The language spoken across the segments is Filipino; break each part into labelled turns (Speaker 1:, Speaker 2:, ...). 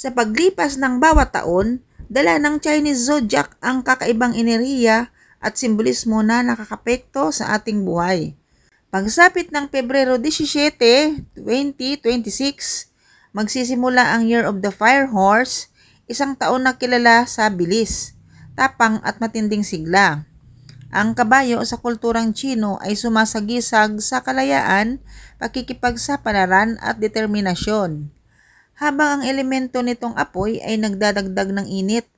Speaker 1: Sa paglipas ng bawat taon, dala ng Chinese zodiac ang kakaibang enerhiya at simbolismo na nakakapekto sa ating buhay. Pagsapit ng Pebrero 17, 2026, magsisimula ang Year of the Fire Horse, isang taon na kilala sa bilis, tapang at matinding sigla. Ang kabayo sa kulturang Chino ay sumasagisag sa kalayaan, pakikipagsapalaran at determinasyon. Habang ang elemento nitong apoy ay nagdadagdag ng init,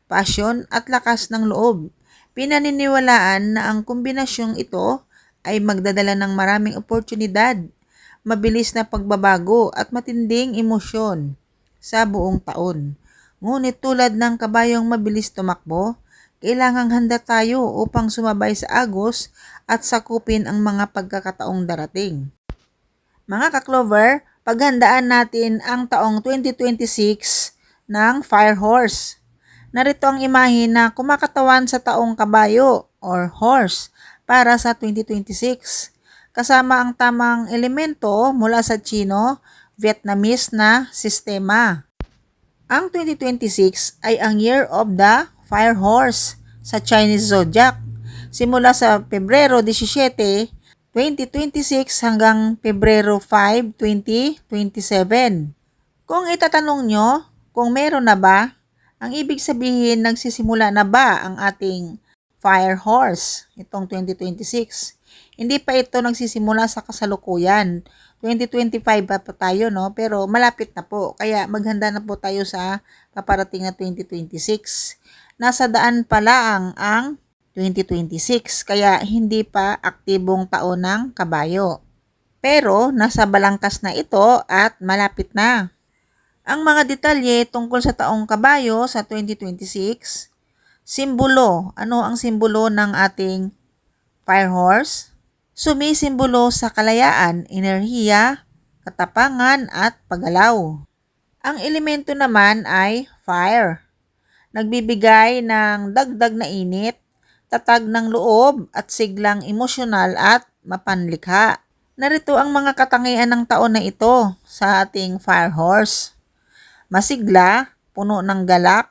Speaker 1: pasyon at lakas ng loob, pinaniniwalaan na ang kombinasyong ito ay magdadala ng maraming oportunidad, mabilis na pagbabago at matinding emosyon sa buong taon. Ngunit tulad ng kabayong mabilis tumakbo, kailangang handa tayo upang sumabay sa agos at sakupin ang mga pagkakataong darating. Mga ka-Clover, paghandaan natin ang taong 2026 ng Fire Horse. Narito ang imahe na kumakatawan sa taong kabayo or horse para sa 2026. Kasama ang tamang elemento mula sa Chino, Vietnamese na sistema. Ang 2026 ay ang Year of the Fire Horse sa Chinese Zodiac. Simula sa Pebrero 17, 2026 hanggang Pebrero 5, 2027. Kung itatanong nyo kung meron na ba, ang ibig sabihin nagsisimula na ba ang ating Fire Horse itong 2026. Hindi pa ito nagsisimula sa kasalukuyan. 2025 pa tayo, no? Pero malapit na po. Kaya maghanda na po tayo sa paparating na 2026. Nasa daan pa lang ang 2026. Kaya hindi pa aktibong taon ng kabayo. Pero nasa balangkas na ito at malapit na. Ang mga detalye tungkol sa taong kabayo sa 2026. Simbolo. Ano ang simbolo ng ating Fire Horse? Sumisimbolo sa kalayaan, enerhiya, katapangan at paggalaw. Ang elemento naman ay fire. Nagbibigay ng dagdag na init, tatag ng loob at siglang emosyonal at mapanlikha. Narito ang mga katangian ng taon na ito sa ating Fire Horse. Masigla, puno ng galak,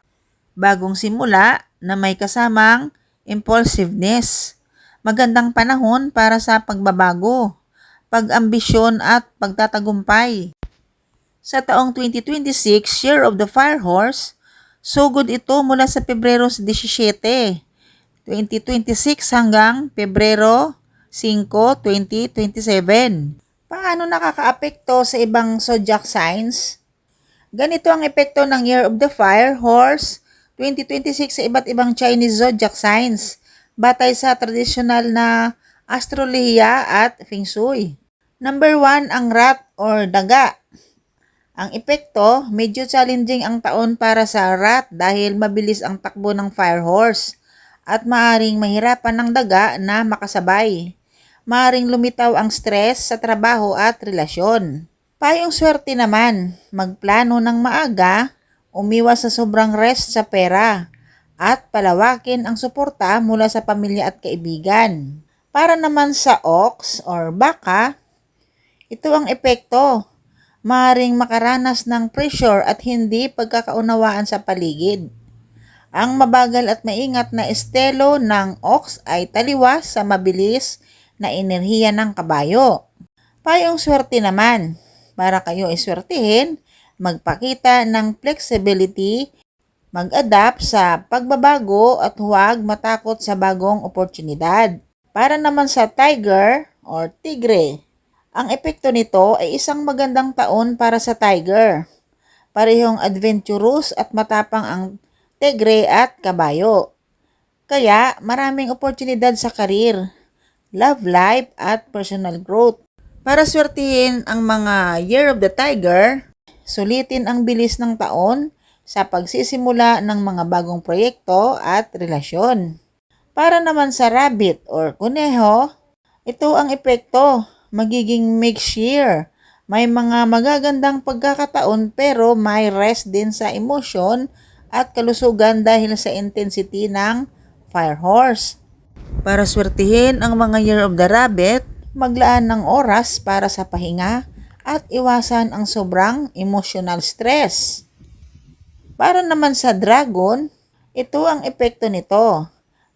Speaker 1: bagong simula na may kasamang impulsiveness. Magandang panahon para sa pagbabago, pag-ambisyon at pagtatagumpay. Sa taong 2026, Year of the Fire Horse, sugod ito mula sa Pebrero 17, 2026 hanggang Pebrero 5, 2027. Paano nakakaapekto sa ibang zodiac signs? Ganito ang epekto ng Year of the Fire Horse 2026 sa iba't ibang Chinese zodiac signs batay sa tradisyonal na astrolohiya at feng shui. Number 1, ang rat or daga. Ang epekto, medyo challenging ang taon para sa rat dahil mabilis ang takbo ng Fire Horse at maaring mahirapan ng daga na makasabay. Maaring lumitaw ang stress sa trabaho at relasyon. Payong swerte naman, magplano ng maaga, umiwas sa sobrang rest sa pera, at palawakin ang suporta mula sa pamilya at kaibigan. Para naman sa ox or baka, ito ang epekto. Maaaring makaranas ng pressure at hindi pagkakaunawaan sa paligid. Ang mabagal at maingat na estilo ng ox ay taliwas sa mabilis na enerhiya ng kabayo. Payong swerte naman, para kayo iswertihin, magpakita ng flexibility, mag-adapt sa pagbabago at huwag matakot sa bagong oportunidad. Para naman sa tiger or tigre, ang epekto nito ay isang magandang taon para sa tiger. Parehong adventurous at matapang ang tigre at kabayo. Kaya maraming oportunidad sa karir, love life at personal growth. Para swertihin ang mga Year of the Tiger, sulitin ang bilis ng taon sa pagsisimula ng mga bagong proyekto at relasyon. Para naman sa rabbit or kuneho, ito ang epekto, magiging mixed year. May mga magagandang pagkakataon pero may rest din sa emosyon at kalusugan dahil sa intensity ng Fire Horse. Para swertihin ang mga Year of the Rabbit, maglaan ng oras para sa pahinga at iwasan ang sobrang emotional stress. Para naman sa dragon, ito ang epekto nito.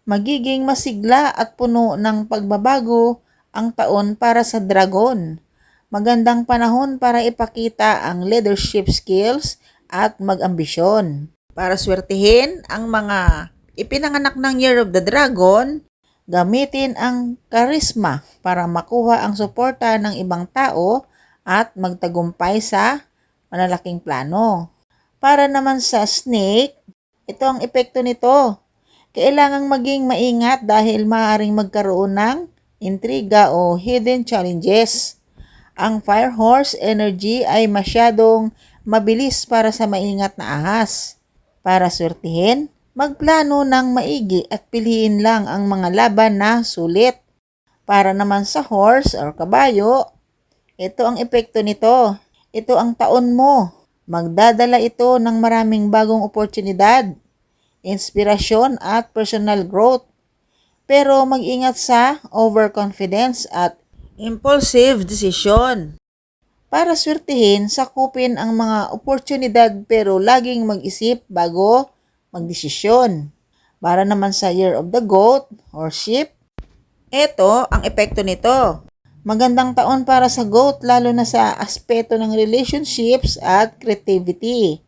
Speaker 1: Magiging masigla at puno ng pagbabago ang taon para sa dragon. Magandang panahon para ipakita ang leadership skills at mag-ambisyon. Para swertihin ang mga ipinanganak ng Year of the Dragon, gamitin ang charisma para makuha ang suporta ng ibang tao at magtagumpay sa malalaking plano. Para naman sa snake, ito ang epekto nito. Kailangang maging maingat dahil maaaring magkaroon ng intriga o hidden challenges. Ang fire horse energy ay masyadong mabilis para sa maingat na ahas. Para swertihin, magplano ng maigi at piliin lang ang mga laban na sulit. Para naman sa horse or kabayo, ito ang epekto nito. Ito ang taon mo. Magdadala ito ng maraming bagong oportunidad, inspirasyon at personal growth. Pero mag-ingat sa overconfidence at impulsive decision. Para swertihin, sakupin ang mga oportunidad pero laging mag-isip bago magdesisyon. Para naman sa Year of the Goat or Sheep, ito ang epekto nito. Magandang taon para sa goat lalo na sa aspeto ng relationships at creativity.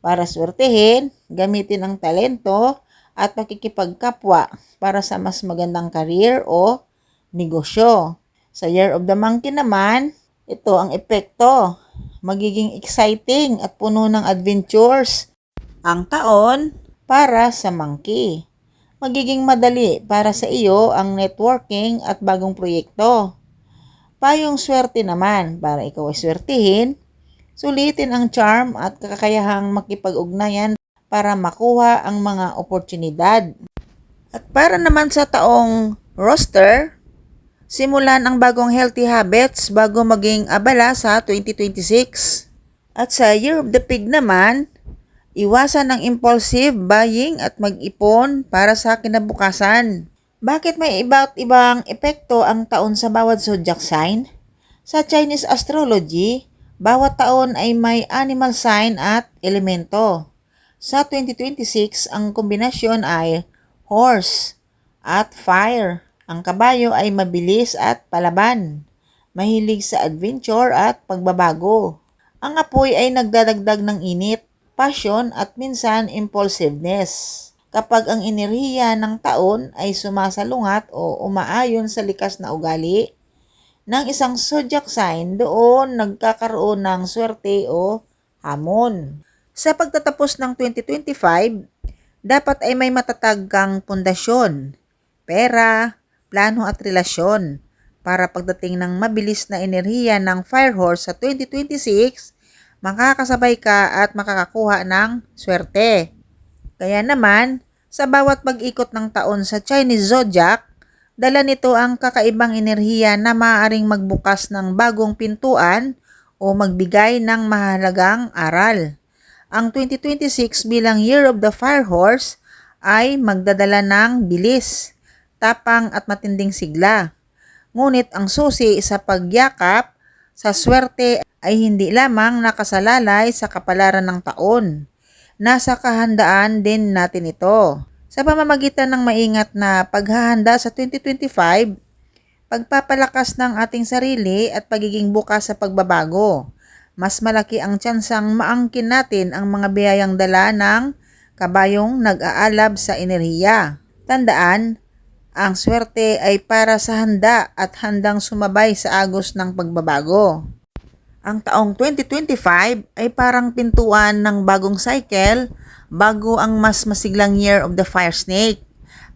Speaker 1: Para swertihin, gamitin ang talento at pakikipagkapwa para sa mas magandang career o negosyo. Sa Year of the Monkey naman, ito ang epekto. Magiging exciting at puno ng adventures ang taon para sa monkey. Magiging madali para sa iyo ang networking at bagong proyekto. Payong swerte naman para ikaw ay swertihin, sulitin ang charm at kakayahang makipag-ugnayan para makuha ang mga oportunidad. At para naman sa taong roster, simulan ang bagong healthy habits bago maging abala sa 2026. At sa Year of the Pig naman, iwasan ang impulsive buying at mag-ipon para sa kinabukasan. Bakit may iba't ibang epekto ang taon sa bawat zodiac sign? Sa Chinese astrology, bawat taon ay may animal sign at elemento. Sa 2026, ang kombinasyon ay horse at fire. Ang kabayo ay mabilis at palaban, mahilig sa adventure at pagbabago. Ang apoy ay nagdadagdag ng init, passion at minsan impulsiveness. Kapag ang enerhiya ng taon ay sumasalungat o umaayon sa likas na ugali ng isang zodiac sign, doon nagkakaroon ng swerte o hamon. Sa pagtatapos ng 2025, dapat ay may matatag kang pundasyon, pera, plano at relasyon para pagdating ng mabilis na enerhiya ng Fire Horse sa 2026, makakasabay ka at makakakuha ng swerte. Kaya naman, sa bawat pag-ikot ng taon sa Chinese Zodiac, dala nito ang kakaibang enerhiya na maaaring magbukas ng bagong pintuan o magbigay ng mahalagang aral. Ang 2026 bilang Year of the Fire Horse ay magdadala ng bilis, tapang at matinding sigla. Ngunit ang susi sa pagyakap sa swerte ay hindi lamang nakasalalay sa kapalaran ng taon. Nasa kahandaan din natin ito. Sa pamamagitan ng maingat na paghahanda sa 2025, pagpapalakas ng ating sarili at pagiging bukas sa pagbabago, mas malaki ang tsansang maangkin natin ang mga biyayang dala ng kabayong nag-aalab sa enerhiya. Tandaan, ang swerte ay para sa handa at handang sumabay sa agos ng pagbabago. Ang taong 2025 ay parang pintuan ng bagong cycle bago ang mas masiglang Year of the Fire Snake.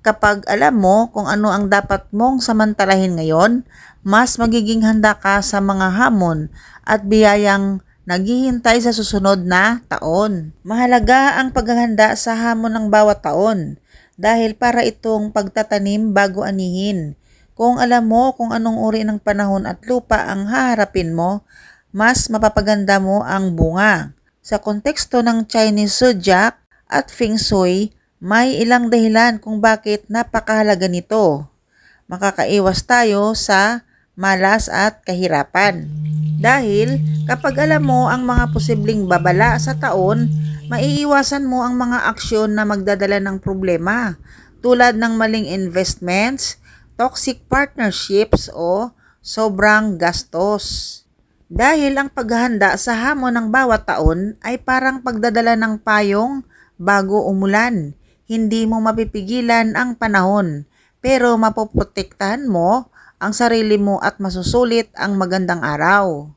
Speaker 1: Kapag alam mo kung ano ang dapat mong samantalahin ngayon, mas magiging handa ka sa mga hamon at biyayang naghihintay sa susunod na taon. Mahalaga ang paghahanda sa hamon ng bawat taon dahil para itong pagtatanim bago anihin. Kung alam mo kung anong uri ng panahon at lupa ang haharapin mo, mas mapapaganda mo ang bunga. Sa konteksto ng Chinese Zodiac at Feng Shui, may ilang dahilan kung bakit napakahalaga nito. Makakaiwas tayo sa malas at kahirapan. Dahil kapag alam mo ang mga posibleng babala sa taon, Maiiwasan mo ang mga aksyon na magdadala ng problema tulad ng maling investments, toxic partnerships o sobrang gastos. Dahil ang paghahanda sa hamon ng bawat taon ay parang pagdadala ng payong bago umulan. Hindi mo mapipigilan ang panahon, pero mapoprotektahan mo ang sarili mo at masusulit ang magandang araw.